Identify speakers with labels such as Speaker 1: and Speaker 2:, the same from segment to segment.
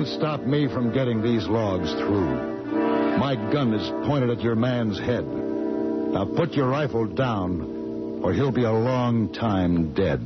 Speaker 1: won't stop me from getting these logs through. My gun is pointed at your man's head. Now put your rifle down, or he'll be a long time dead.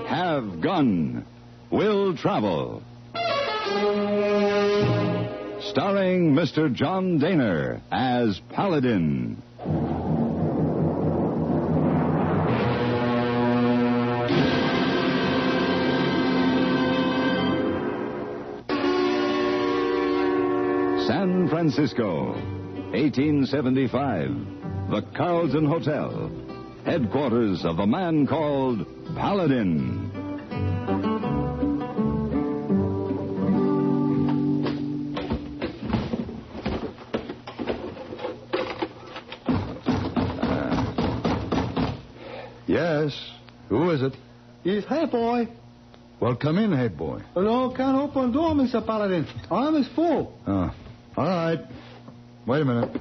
Speaker 2: Have Gun. Will Travel. Starring Mr. John Daner as Paladin. San Francisco, 1875. The Carlton Hotel. Headquarters of a man called Paladin.
Speaker 1: Yes? Who is it?
Speaker 3: It's Hey Boy.
Speaker 1: Well, come in, hey boy.
Speaker 3: No, can't open the door, Mr. Paladin. Arm is full.
Speaker 1: Oh, all right. Wait a minute.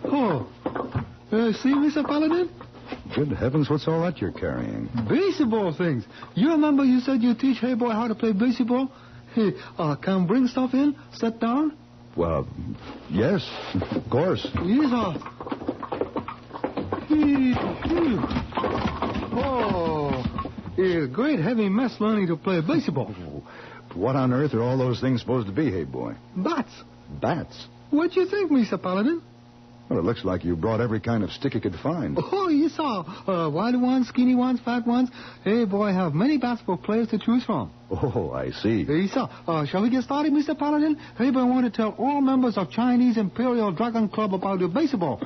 Speaker 3: Oh. See, Mr. Paladin?
Speaker 1: Good heavens, what's all that you're carrying?
Speaker 3: Baseball things. You remember you said you teach Hey Boy how to play baseball? Hey, can bring stuff in? Sit down?
Speaker 1: Well, yes, of course.
Speaker 3: Yes, Oh, it's a great heavy mess learning to play baseball.
Speaker 1: What on earth are all those things supposed to be, hey boy?
Speaker 3: Bats.
Speaker 1: Bats?
Speaker 3: What do you think, Mr. Paladin?
Speaker 1: Well, it looks like you brought every kind of stick you could find.
Speaker 3: Oh, you saw. Wide ones, skinny ones, fat ones. Hey, boy, have many bats for players to choose from.
Speaker 1: Oh, I see.
Speaker 3: You saw. Shall we get started, Mr. Paladin? Hey, boy, I want to tell all members of Chinese Imperial Dragon Club about your baseball.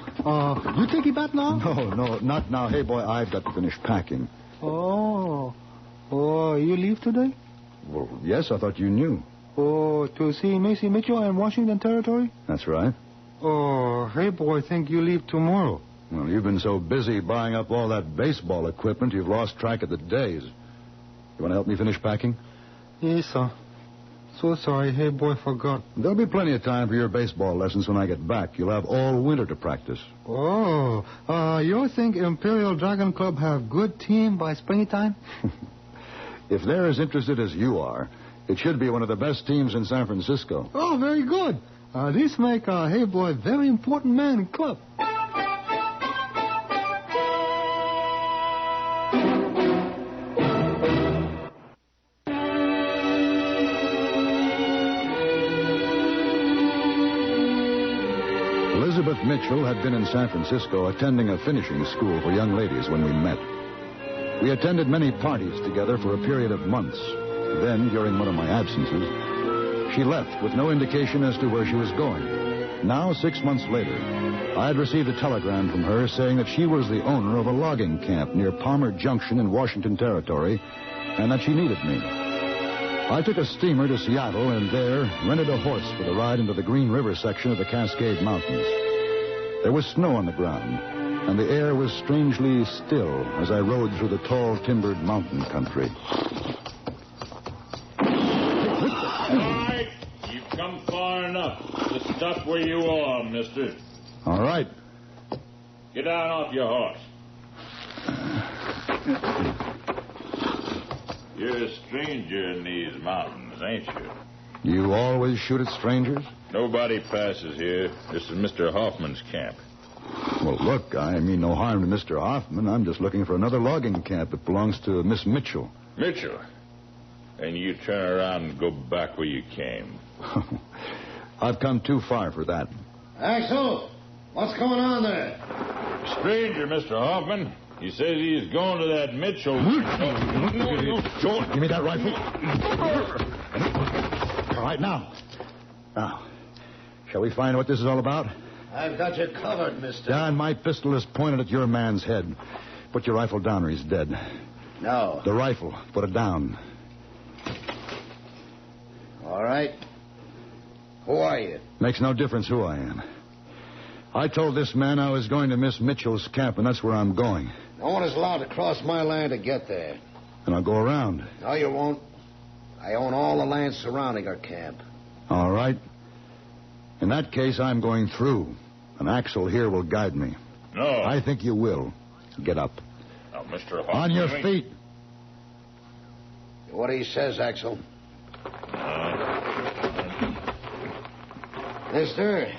Speaker 3: You take your bat now?
Speaker 1: No, not now. Hey, boy, I've got to finish packing.
Speaker 3: Oh, you leave today?
Speaker 1: Well, yes, I thought you knew.
Speaker 3: Oh, to see Macy Mitchell in Washington Territory?
Speaker 1: That's right.
Speaker 3: Oh, hey, boy, think you leave tomorrow.
Speaker 1: Well, you've been so busy buying up all that baseball equipment, you've lost track of the days. You want to help me finish packing?
Speaker 3: Yes, sir. So sorry, hey, boy, forgot.
Speaker 1: There'll be plenty of time for your baseball lessons when I get back. You'll have all winter to practice.
Speaker 3: Oh, you think Imperial Dragon Club have good team by springtime?
Speaker 1: If they're as interested as you are, it should be one of the best teams in San Francisco.
Speaker 3: Oh, very good. This make Hey Boy very important man in club.
Speaker 1: Elizabeth Mitchell had been in San Francisco attending a finishing school for young ladies when we met. We attended many parties together for a period of months. Then, during one of my absences, she left with no indication as to where she was going. Now, 6 months later, I had received a telegram from her saying that she was the owner of a logging camp near Palmer Junction in Washington Territory, and that she needed me. I took a steamer to Seattle and there rented a horse for the ride into the Green River section of the Cascade Mountains. There was snow on the ground, and the air was strangely still as I rode through the tall, timbered mountain country.
Speaker 4: Come far enough to stop where you are, mister.
Speaker 1: All right.
Speaker 4: Get down off your horse. You're a stranger in these mountains, ain't you?
Speaker 1: You always shoot at strangers?
Speaker 4: Nobody passes here. This is Mr. Hoffman's camp.
Speaker 1: Well, look, I mean no harm to Mr. Hoffman. I'm just looking for another logging camp that belongs to Miss Mitchell.
Speaker 4: Mitchell? And you turn around and go back where you came.
Speaker 1: I've come too far for that.
Speaker 5: Axel, what's going on there?
Speaker 4: Stranger, Mr. Hoffman. He says he's going to that Mitchell.
Speaker 1: Give me that rifle. All right, now. Now, shall we find what this is all about?
Speaker 5: I've got you covered, mister.
Speaker 1: Don, my pistol is pointed at your man's head. Put your rifle down or he's dead.
Speaker 5: No.
Speaker 1: The rifle. Put it down.
Speaker 5: All right. Who are you?
Speaker 1: Makes no difference who I am. I told this man I was going to Miss Mitchell's camp, and that's where I'm going.
Speaker 5: No one is allowed to cross my land to get there.
Speaker 1: And I'll go around.
Speaker 5: No, you won't. I own all the land surrounding our camp.
Speaker 1: All right. In that case, I'm going through. And Axel here will guide me.
Speaker 4: No.
Speaker 1: I think you will. Get up.
Speaker 4: Now, Mr. Hoffman.
Speaker 1: On your feet.
Speaker 5: What he says, Axel. Mister,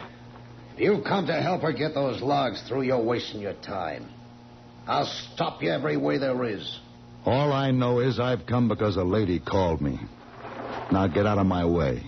Speaker 5: if you come to help her get those logs through, you're wasting your time. I'll stop you every way there is.
Speaker 1: All I know is I've come because a lady called me. Now get out of my way.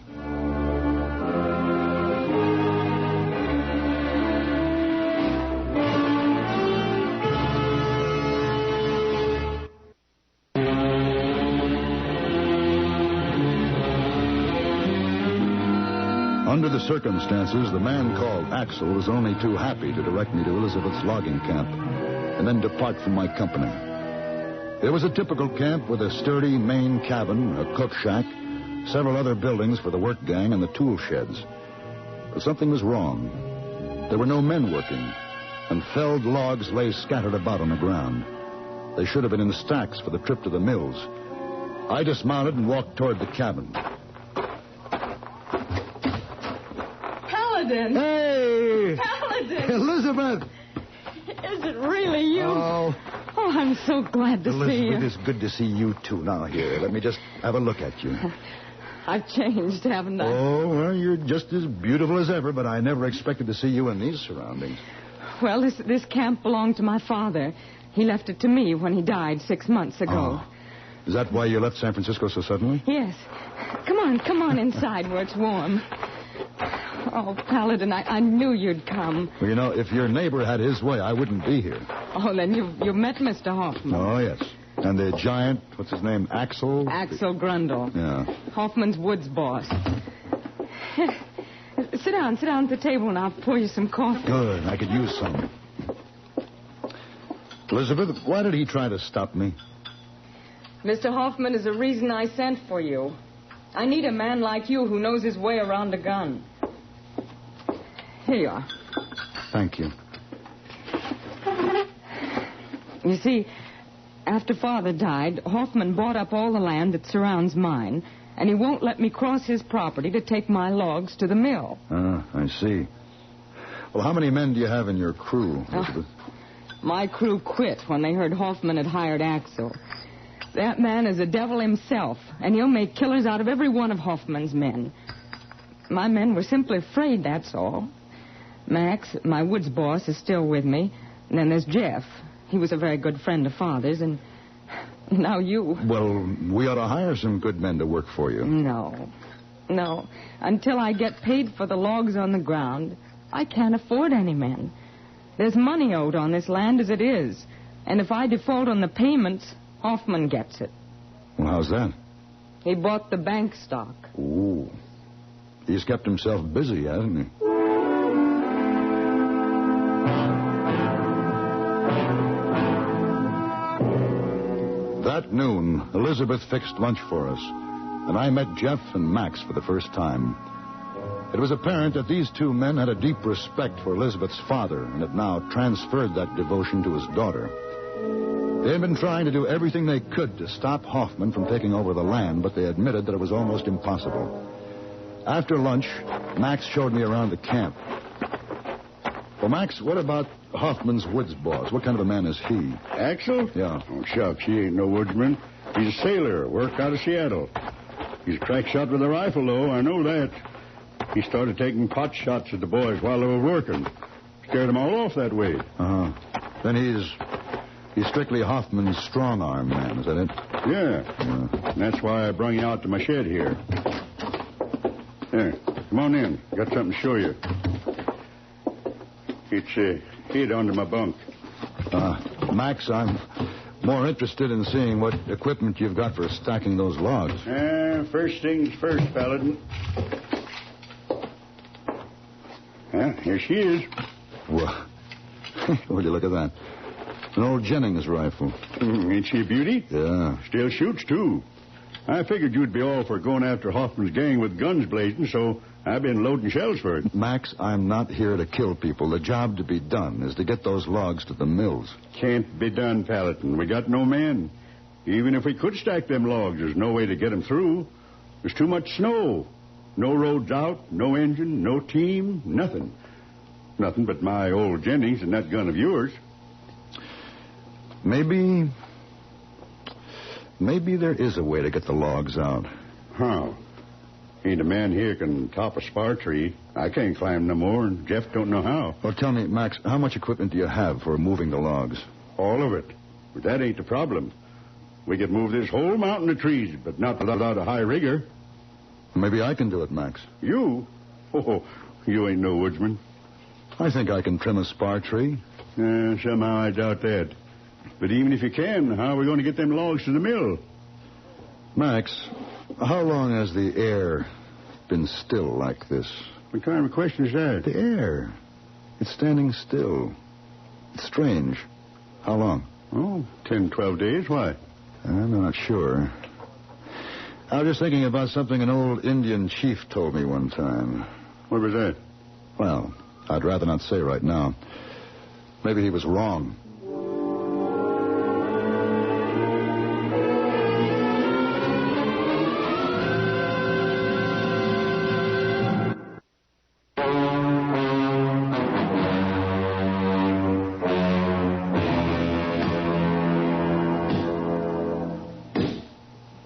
Speaker 1: Under the circumstances, the man called Axel was only too happy to direct me to Elizabeth's logging camp and then depart from my company. It was a typical camp with a sturdy main cabin, a cook shack, several other buildings for the work gang, and the tool sheds. But something was wrong. There were no men working, and felled logs lay scattered about on the ground. They should have been in stacks for the trip to the mills. I dismounted and walked toward the cabin.
Speaker 6: Paladin!
Speaker 1: Hey!
Speaker 6: Paladin!
Speaker 1: Elizabeth!
Speaker 6: Is it really you?
Speaker 1: Oh,
Speaker 6: I'm so glad to see you.
Speaker 1: Elizabeth, it's good to see you, too. Now, here, let me just have a look at you.
Speaker 6: I've changed, haven't I?
Speaker 1: Oh, well, you're just as beautiful as ever, but I never expected to see you in these surroundings.
Speaker 6: Well, this camp belonged to my father. He left it to me when he died 6 months ago.
Speaker 1: Oh. Is that why you left San Francisco so suddenly?
Speaker 6: Yes. Come on inside where it's warm. Oh, Paladin, I knew you'd come.
Speaker 1: Well, you know, if your neighbor had his way, I wouldn't be here.
Speaker 6: Oh, then you've met Mr. Hoffman.
Speaker 1: Oh, yes. And the giant, what's his name, Axel?
Speaker 6: Axel Grundle.
Speaker 1: Yeah.
Speaker 6: Hoffman's woods boss. Sit down at the table and I'll pour you some coffee.
Speaker 1: Good. I could use some. Elizabeth, why did he try to stop me?
Speaker 6: Mr. Hoffman is the reason I sent for you. I need a man like you who knows his way around a gun. Here you are.
Speaker 1: Thank you.
Speaker 6: You see, after Father died, Hoffman bought up all the land that surrounds mine, and he won't let me cross his property to take my logs to the mill.
Speaker 1: I see. Well, how many men do you have in your crew, Elizabeth?
Speaker 6: My crew quit when they heard Hoffman had hired Axel. That man is a devil himself, and he'll make killers out of every one of Hoffman's men. My men were simply afraid, that's all. Max, my woods boss, is still with me. And then there's Jeff. He was a very good friend of Father's, and now you.
Speaker 1: Well, we ought to hire some good men to work for you.
Speaker 6: No. Until I get paid for the logs on the ground, I can't afford any men. There's money owed on this land as it is. And if I default on the payments, Hoffman gets it.
Speaker 1: Well, how's that?
Speaker 6: He bought the bank stock.
Speaker 1: Ooh. He's kept himself busy, hasn't he? That noon, Elizabeth fixed lunch for us, and I met Jeff and Max for the first time. It was apparent that these two men had a deep respect for Elizabeth's father and had now transferred that devotion to his daughter. They had been trying to do everything they could to stop Hoffman from taking over the land, but they admitted that it was almost impossible. After lunch, Max showed me around the camp. Well, Max, what about Hoffman's woods boss? What kind of a man is he?
Speaker 7: Axel?
Speaker 1: Yeah.
Speaker 7: Oh, shucks, he ain't no woodsman. He's a sailor, work out of Seattle. He's a crack shot with a rifle, though, I know that. He started taking pot shots at the boys while they were working. Scared them all off that way.
Speaker 1: Uh-huh. Then he's strictly Hoffman's strong-arm man, is that it?
Speaker 7: Yeah. And that's why I brung you out to my shed here. There, come on in. Got something to show you. It's hid under my bunk.
Speaker 1: Max, I'm more interested in seeing what equipment you've got for stacking those logs.
Speaker 7: First things first, Paladin. Here she is.
Speaker 1: Well, would you look at that? An old Jennings rifle.
Speaker 7: Ain't she a beauty?
Speaker 1: Yeah.
Speaker 7: Still shoots, too. I figured you'd be all for going after Hoffman's gang with guns blazing, so I've been loading shells for it.
Speaker 1: Max, I'm not here to kill people. The job to be done is to get those logs to the mills.
Speaker 7: Can't be done, Paladin. We got no men. Even if we could stack them logs, there's no way to get them through. There's too much snow. No roads out, no engine, no team, nothing. Nothing but my old Jennings and that gun of yours.
Speaker 1: Maybe there is a way to get the logs out.
Speaker 7: How? Ain't a man here can top a spar tree. I can't climb no more, and Jeff don't know how.
Speaker 1: Well, tell me, Max, how much equipment do you have for moving the logs?
Speaker 7: All of it. But that ain't the problem. We could move this whole mountain of trees, but not without a high rigger.
Speaker 1: Maybe I can do it, Max.
Speaker 7: You? Oh, you ain't no woodsman.
Speaker 1: I think I can trim a spar tree.
Speaker 7: Somehow I doubt that. But even if you can, how are we going to get them logs to the mill?
Speaker 1: Max, how long has the air been still like this?
Speaker 7: What kind of a question is that?
Speaker 1: The air. It's standing still. It's strange. How long?
Speaker 7: Oh, 10, 12 days. Why?
Speaker 1: I'm not sure. I was just thinking about something an old Indian chief told me one time.
Speaker 7: What was that?
Speaker 1: Well, I'd rather not say right now. Maybe he was wrong.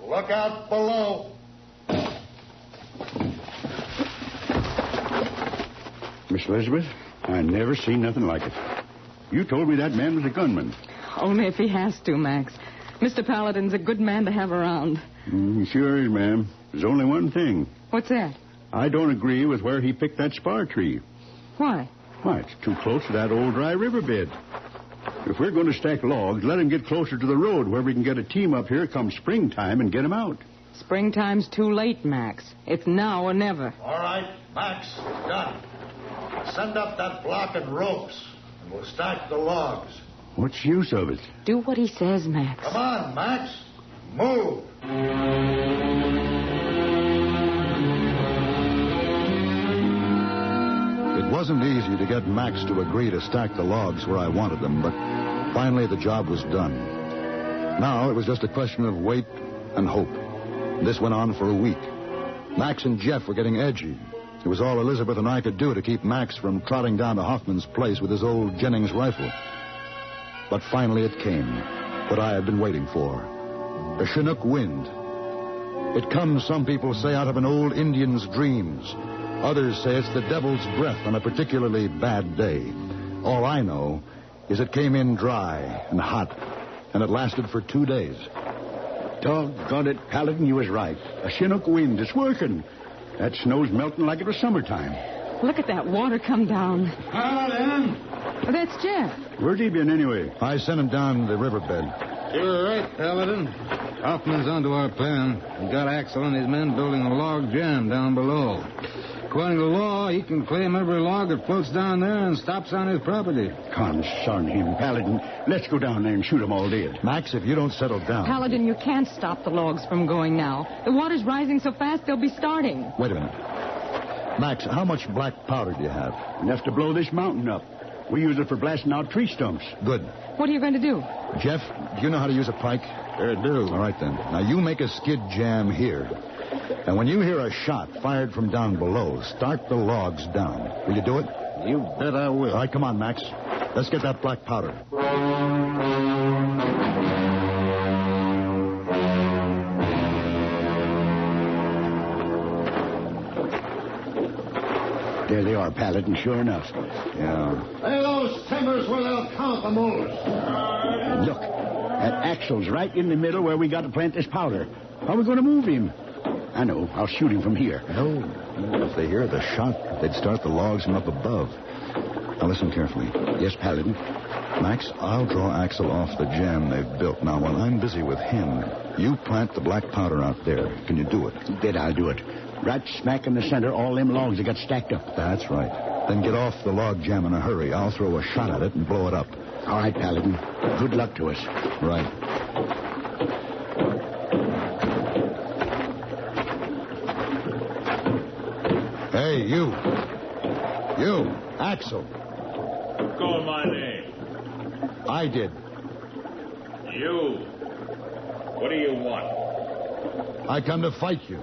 Speaker 5: Look out below.
Speaker 7: Miss Elizabeth, I never seen nothing like it. You told me that man was a gunman.
Speaker 6: Only if he has to, Max. Mr. Paladin's a good man to have around.
Speaker 7: He sure is, ma'am. There's only one thing.
Speaker 6: What's that?
Speaker 7: I don't agree with where he picked that spar tree.
Speaker 6: Why?
Speaker 7: Why, it's too close to that old dry riverbed. If we're going to stack logs, let him get closer to the road where we can get a team up here come springtime and get him out.
Speaker 6: Springtime's too late, Max. It's now or never.
Speaker 5: All right, Max, done. Send up that block and ropes, and we'll stack the logs.
Speaker 7: What's the use of it?
Speaker 6: Do what he says, Max.
Speaker 5: Come on, Max. Move.
Speaker 1: It wasn't easy to get Max to agree to stack the logs where I wanted them, but finally the job was done. Now it was just a question of wait and hope. This went on for a week. Max and Jeff were getting edgy. It was all Elizabeth and I could do to keep Max from trotting down to Hoffman's place with his old Jennings rifle. But finally it came, what I had been waiting for. The Chinook wind. It comes, some people say, out of an old Indian's dreams. Others say it's the devil's breath on a particularly bad day. All I know is it came in dry and hot, and it lasted for 2 days.
Speaker 7: Doggone it, Paladin, you was right. A Chinook wind, it's working. That snow's melting like it was summertime.
Speaker 6: Look at that water come down.
Speaker 3: Paladin!
Speaker 6: Oh, that's Jeff.
Speaker 7: Where's he been anyway?
Speaker 1: I sent him down the riverbed.
Speaker 3: You're right, Paladin. Hoffman's onto our plan. We got Axel and his men building a log jam down below. According to law, he can claim every log that floats down there and stops on his property.
Speaker 7: Concern him, Paladin. Let's go down there and shoot 'em all dead.
Speaker 1: Max, if you don't settle down...
Speaker 6: Paladin, you can't stop the logs from going now. The water's rising so fast they'll be starting.
Speaker 1: Wait a minute. Max, how much black powder do you have?
Speaker 7: Enough to blow this mountain up. We use it for blasting out tree stumps.
Speaker 1: Good.
Speaker 6: What are you going to do?
Speaker 1: Jeff, do you know how to use a pike?
Speaker 3: Sure do.
Speaker 1: All right, then. Now, you make a skid jam here. And when you hear a shot fired from down below, start the logs down. Will you do it?
Speaker 3: You bet I will.
Speaker 1: All right, come on, Max. Let's get that black powder.
Speaker 7: There they are, Paladin, sure enough.
Speaker 1: Yeah.
Speaker 5: Lay those timbers where they'll count the movers.
Speaker 7: Look, that axle's right in the middle where we got to plant this powder. How are we going to move him? I know. I'll shoot him from here.
Speaker 1: No. If they hear the shot, they'd start the logs from up above. Now, listen carefully.
Speaker 7: Yes, Paladin.
Speaker 1: Max, I'll draw Axel off the jam they've built. Now, while I'm busy with him, you plant the black powder out there. Can you do it?
Speaker 7: You bet I'll do it. Right smack in the center, all them logs that got stacked up.
Speaker 1: That's right. Then get off the log jam in a hurry. I'll throw a shot at it and blow it up.
Speaker 7: All right, Paladin. Good luck to us.
Speaker 1: Right. Hey, you. You, Axel.
Speaker 4: Call my name.
Speaker 1: I did.
Speaker 4: You. What do you want?
Speaker 1: I come to fight you.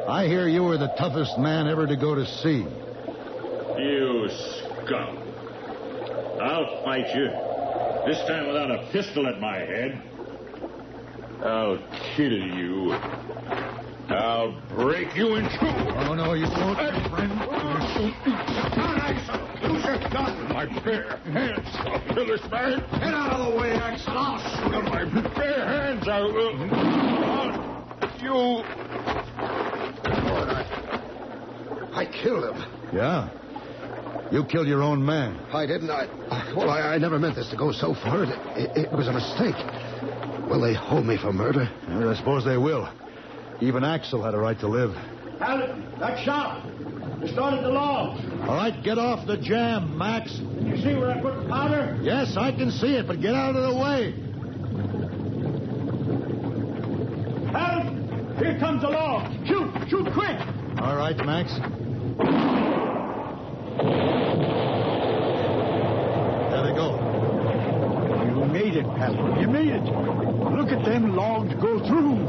Speaker 1: I hear you were the toughest man ever to go to sea.
Speaker 4: You scum. I'll fight you. This time without a pistol at my head. I'll kill you. I'll break you in two.
Speaker 1: Oh, no, you won't, my friend.
Speaker 4: Use your gun. My bare hands. I'll kill this man.
Speaker 5: Get out of the way, Axel. I'll shoot him.
Speaker 4: My bare hands. You.
Speaker 5: I killed him.
Speaker 1: Yeah? You killed your own man.
Speaker 5: I didn't. I never meant this to go so far. It was a mistake. Will they hold me for murder?
Speaker 1: I suppose they will. Even Axel had a right to live.
Speaker 7: Paladin, that shot. They started the logs.
Speaker 1: All right, get off the jam, Max.
Speaker 7: Can you see where I put the powder?
Speaker 1: Yes, I can see it, but get out of the way.
Speaker 7: Paladin, here comes the log. Shoot quick.
Speaker 1: All right, Max. There they go.
Speaker 7: You made it, Paladin. You made it. Look at them logs go through.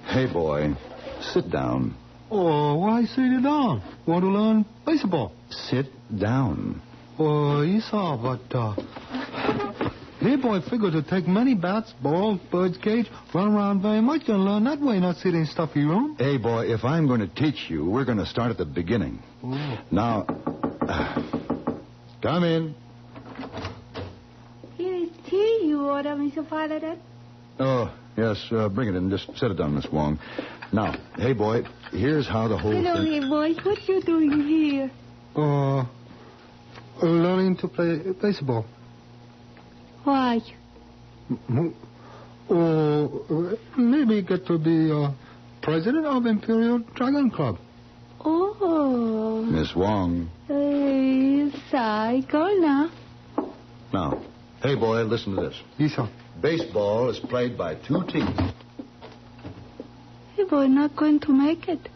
Speaker 1: Hey, boy, sit down.
Speaker 8: Oh, why sit down? Want to learn baseball?
Speaker 1: Sit down.
Speaker 8: Oh, you saw, but, hey, boy, figure to take many bats, balls, birds cage, run around very much and learn that way, not sit in stuffy room.
Speaker 1: Hey, boy, if I'm going to teach you, we're going to start at the beginning.
Speaker 8: Oh.
Speaker 1: Now, come in.
Speaker 9: Here is tea you order, Mr. Paladin.
Speaker 1: Oh, yes, bring it in. Just set it down, Miss Wong. Now, hey, boy, here's how the whole
Speaker 9: Hello,
Speaker 1: thing...
Speaker 9: hey, boy. What you doing here?
Speaker 8: Learning to play baseball.
Speaker 9: Why?
Speaker 8: Maybe get to be president of Imperial Dragon Club.
Speaker 9: Oh.
Speaker 1: Miss Wong.
Speaker 9: Hey, cycle now.
Speaker 1: Now, hey, boy, listen to this.
Speaker 8: Yes, sir.
Speaker 1: Baseball is played by two teams.
Speaker 9: Hey, boy, not going to make it.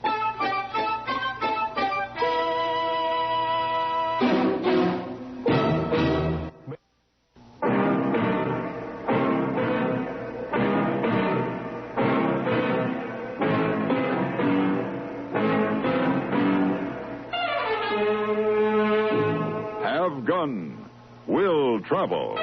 Speaker 2: Have gun. Will travel.